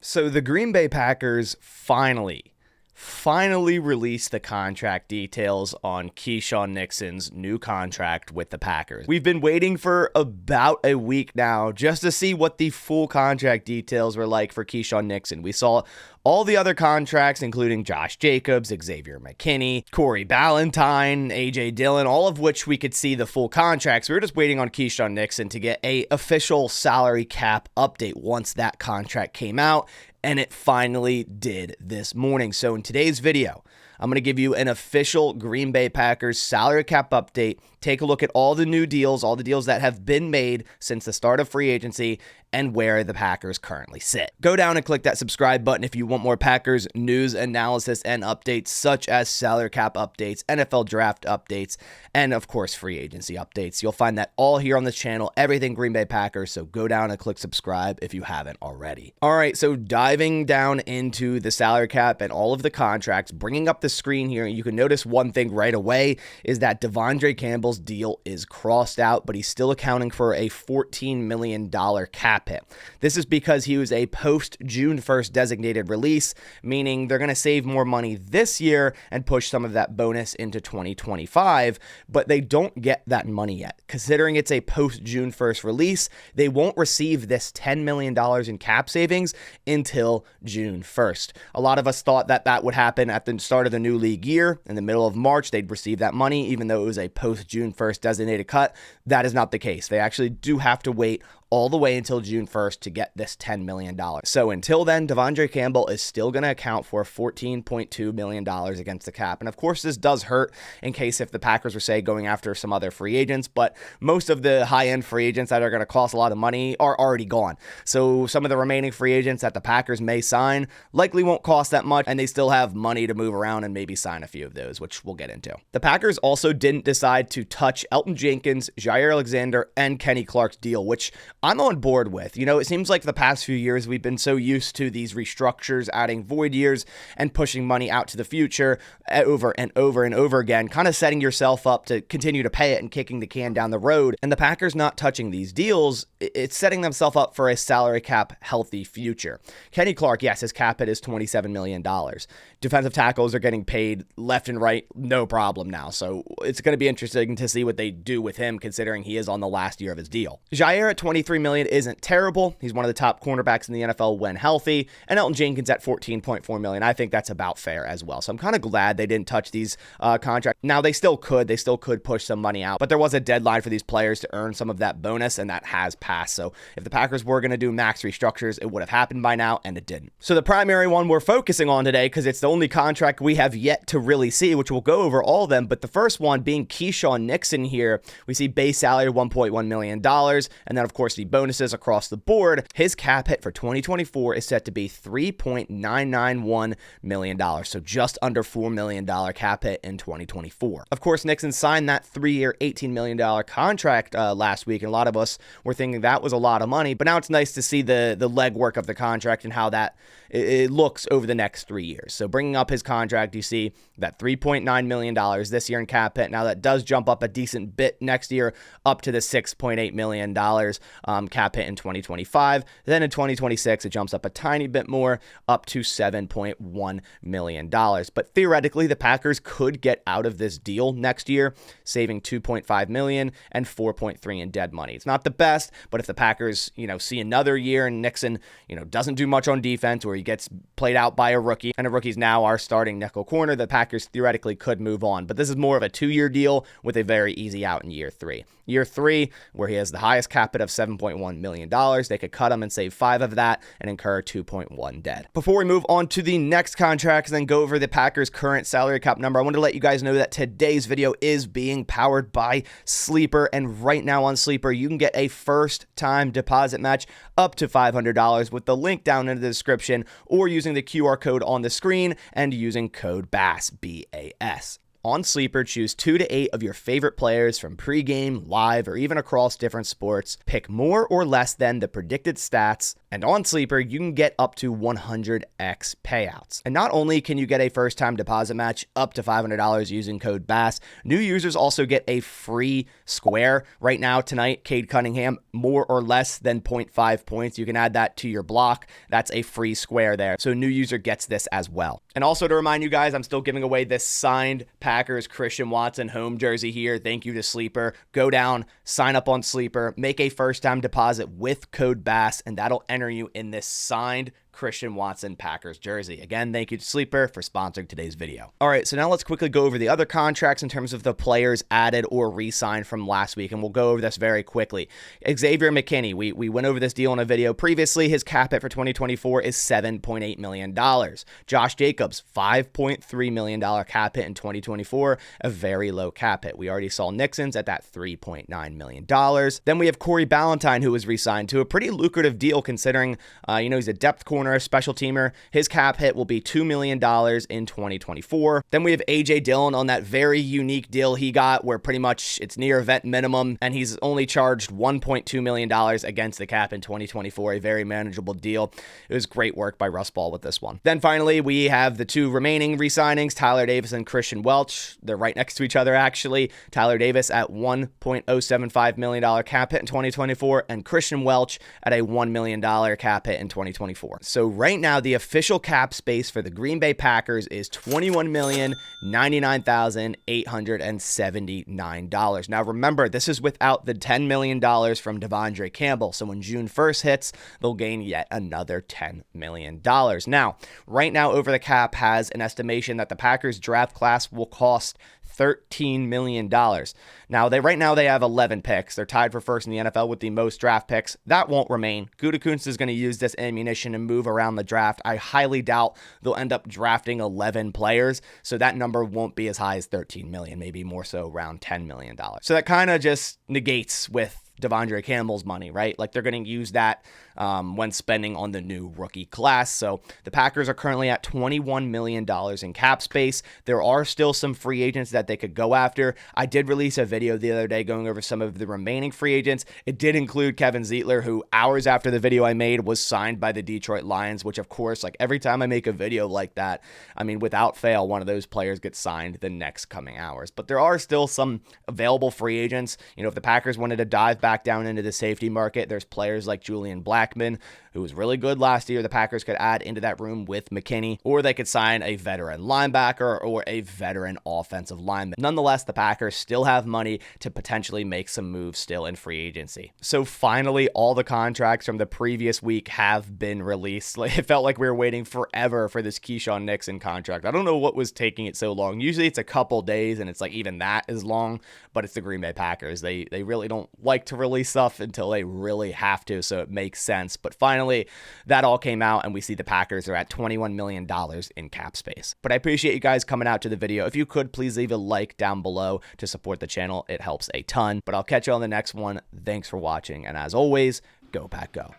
So the Green Bay Packers finally released the contract details on Keisean Nixon's new contract with the Packers. We've been waiting for about a week now just to see what the full contract details were like for Keisean Nixon. We saw all the other contracts, including Josh Jacobs, Xavier McKinney, Corey Ballantyne, A.J. Dillon, all of which we could see the full contracts. We were just waiting on Keisean Nixon to get a official salary cap update once that contract came out, and it finally did this morning. So in today's video, I'm going to give you an official Green Bay Packers salary cap update, take a look at all the new deals, all the deals that have been made since the start of free agency, and where the Packers currently sit. Go down and click that subscribe button if you want more Packers news, analysis, and updates, such as salary cap updates, NFL draft updates, and of course, free agency updates. You'll find that all here on this channel, everything Green Bay Packers, so go down and click subscribe if you haven't already. All right, so diving down into the salary cap and all of the contracts, bringing up the screen here, you can notice one thing right away is that Devondre Campbell's deal is crossed out, but he's still accounting for a $14 million cap hit. This is because he was a post-June 1st designated release, meaning they're going to save more money this year and push some of that bonus into 2025, but they don't get that money yet. Considering it's a post-June 1st release, they won't receive this $10 million in cap savings until June 1st. A lot of us thought that that would happen at the start of the new league year. In the middle of March, they'd receive that money, even though it was a post-June 1st designated cut. That is not the case. They actually do have to wait all the way until June 1st to get this $10 million. So until then, Devondre Campbell is still going to account for $14.2 million against the cap. And of course, this does hurt in case if the Packers were, say, going after some other free agents, but most of the high-end free agents that are going to cost a lot of money are already gone. So some of the remaining free agents that the Packers may sign likely won't cost that much, and they still have money to move around and maybe sign a few of those, which we'll get into. The Packers also didn't decide to touch Elgton Jenkins, Jaire Alexander, and Kenny Clark's deal, which I'm on board with. You know, it seems like the past few years we've been so used to these restructures, adding void years and pushing money out to the future over and over and over again, kind of setting yourself up to continue to pay it and kicking the can down the road. And the Packers not touching these deals, it's setting themselves up for a salary cap healthy future. Kenny Clark, yes, his cap hit is $27 million. Defensive tackles are getting paid left and right, no problem now. So it's going to be interesting to see what they do with him, considering he is on the last year of his deal. Jaire at $23 million isn't terrible. He's one of the top cornerbacks in the NFL when healthy. And Elgton Jenkins at $14.4 million. I think that's about fair as well. So I'm kind of glad they didn't touch these contracts. Now, they still could push some money out, but there was a deadline for these players to earn some of that bonus, and that has passed. So if the Packers were going to do max restructures, it would have happened by now, and it didn't. So the primary one we're focusing on today, because it's the only contract we have yet to really see, which we'll go over all of them, but the first one being Keisean Nixon here. We see base salary of $1.1 million, and then of course the bonuses across the board. His cap hit for 2024 is set to be $3.991 million, so just under $4 million cap hit in 2024. Of course, Nixon signed that 3-year, $18 million contract last week, and a lot of us were thinking that was a lot of money, but now it's nice to see the legwork of the contract and how that it looks over the next 3 years. So bringing up his contract, you see that $3.9 million this year in cap hit. Now that does jump up a decent bit next year, up to the $6.8 million cap hit in 2025. Then in 2026, it jumps up a tiny bit more, up to $7.1 million. But theoretically, the Packers could get out of this deal next year, saving $2.5 million and $4.3 in dead money. It's not the best, but if the Packers, see another year and Nixon, doesn't do much on defense, or he gets played out by a rookie, and the rookie's now our starting nickel corner, the Packers theoretically could move on. But this is more of a 2-year deal with a very easy out in year 3. Year 3, where he has the highest cap hit of $7.1 million, they could cut him and save 5 of that and incur 2.1 dead. Before we move on to the next contract and then go over the Packers' current salary cap number, I wanted to let you guys know that today's video is being powered by Sleeper, and right now on Sleeper, you can get a first-time deposit match up to $500 with the link down in the description, or using the QR code on the screen and using code BASS, B-A-S. On Sleeper, choose 2 to 8 of your favorite players from pregame, live, or even across different sports. Pick more or less than the predicted stats. And on Sleeper, you can get up to 100x payouts. And not only can you get a first-time deposit match up to $500 using code BASS, new users also get a free square. Right now, tonight, Cade Cunningham, more or less than 0.5 points. You can add that to your block. That's a free square there. So a new user gets this as well. And also to remind you guys, I'm still giving away this signed Packers Christian Watson home jersey here. Thank you to Sleeper. Go down, sign up on Sleeper, make a first-time deposit with code BASS, and that'll enter you in this signed Christian Watson Packers jersey. Again, thank you to Sleeper for sponsoring today's video. All right, so now let's quickly go over the other contracts in terms of the players added or re-signed from last week, and we'll go over this very quickly. Xavier McKinney, we went over this deal in a video previously. His cap hit for 2024 is $7.8 million. Josh Jacobs, $5.3 million cap hit in 2024, a very low cap hit. We already saw Nixon's at that $3.9 million. Then we have Corey Ballantyne, who was re-signed to a pretty lucrative deal considering, he's a depth corner, special teamer. His cap hit will be $2 million in 2024. Then we have AJ Dillon on that very unique deal he got where pretty much it's near vet minimum and he's only charged $1.2 million against the cap in 2024. A very manageable deal. It was great work by Russ Ball with this one. Then finally, we have the two remaining re-signings, Tyler Davis and Christian Welch. They're right next to each other actually. Tyler Davis at $1.075 million cap hit in 2024 and Christian Welch at a $1 million cap hit in 2024. So right now, the official cap space for the Green Bay Packers is $21,099,879. Now remember, this is without the $10 million from Devondre Campbell. So when June 1st hits, they'll gain yet another $10 million. Now, right now, Over the Cap has an estimation that the Packers draft class will cost $13 million. Now, right now they have 11 picks. They're tied for first in the NFL with the most draft picks. That won't remain. Gutekunst is going to use this ammunition and move around the draft. I highly doubt they'll end up drafting 11 players, so that number won't be as high as 13 million, maybe more so around $10 million. So that kind of just negates with Devondre Campbell's money, right? Like they're going to use that when spending on the new rookie class. So the Packers are currently at $21 million in cap space. There are still some free agents that they could go after. I did release a video the other day going over some of the remaining free agents. It did include Kevin Zeitler, who hours after the video I made was signed by the Detroit Lions, which of course, like every time I make a video like that, I mean, without fail, one of those players gets signed the next coming hours. But there are still some available free agents. You know, if the Packers wanted to dive back down into the safety market, there's players like Julian Blackmon, who was really good last year. The Packers could add into that room with McKinney, or they could sign a veteran linebacker or a veteran offensive lineman. Nonetheless, the Packers still have money to potentially make some moves still in free agency. So finally, all the contracts from the previous week have been released. It felt like we were waiting forever for this Keisean Nixon contract. I don't know what was taking it so long. Usually it's a couple days and it's like even that is long, but it's the Green Bay Packers. They really don't like to release stuff until they really have to, so it makes sense. But finally, that all came out and we see the Packers are at $21 million in cap space. But I appreciate you guys coming out to the video. If you could, please leave a like down below to support the channel. It helps a ton. But I'll catch you on the next one. Thanks for watching. And as always, go Pack Go.